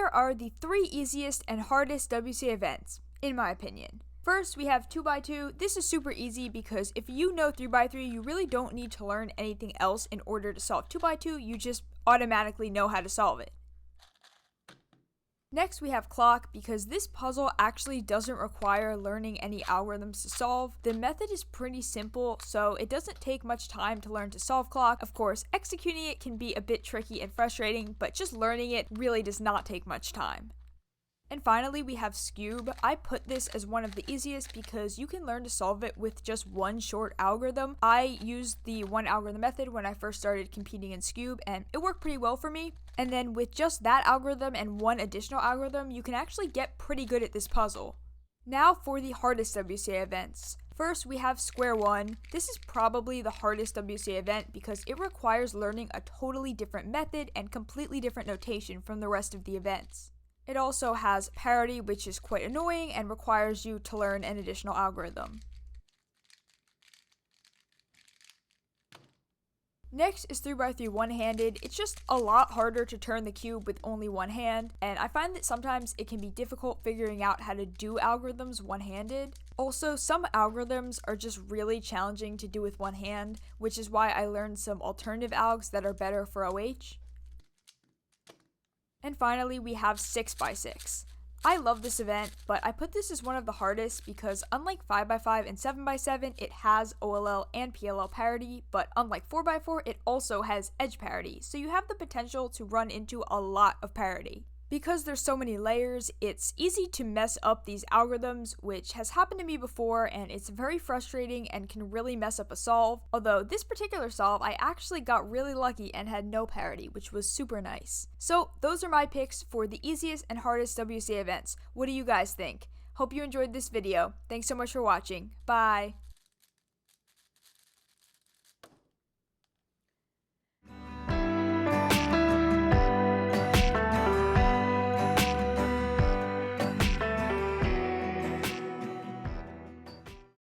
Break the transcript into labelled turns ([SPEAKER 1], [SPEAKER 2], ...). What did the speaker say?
[SPEAKER 1] here are the 3 easiest and hardest WCA events, in my opinion. First, we have 2x2. This is super easy because if you know 3x3, you really don't need to learn anything else in order to solve 2x2, you just automatically know how to solve it. Next, we have clock because this puzzle actually doesn't require learning any algorithms to solve. The method is pretty simple, so it doesn't take much time to learn to solve clock. Of course, executing it can be a bit tricky and frustrating, but just learning it really does not take much time. And finally, we have Scoob. I put this as one of the easiest because you can learn to solve it with just one short algorithm. I used the one algorithm method when I first started competing in Scoob, and it worked pretty well for me. And then with just that algorithm and one additional algorithm, you can actually get pretty good at this puzzle. Now for the hardest WCA events. First, we have Square One. This is probably the hardest WCA event because it requires learning a totally different method and completely different notation from the rest of the events. It also has parity, which is quite annoying and requires you to learn an additional algorithm. Next is 3x3 one-handed. It's just a lot harder to turn the cube with only one hand, and I find that sometimes it can be difficult figuring out how to do algorithms one-handed. Also, some algorithms are just really challenging to do with one hand, which is why I learned some alternative algs that are better for OH. And finally, we have 6x6. I love this event, but I put this as one of the hardest because unlike 5x5 and 7x7, it has OLL and PLL parity, but unlike 4x4, it also has edge parity, so you have the potential to run into a lot of parity. Because there's so many layers, it's easy to mess up these algorithms, which has happened to me before, and it's very frustrating and can really mess up a solve. Although this particular solve, I actually got really lucky and had no parity, which was super nice. So those are my picks for the easiest and hardest WCA events. What do you guys think? Hope you enjoyed this video. Thanks so much for watching. Bye!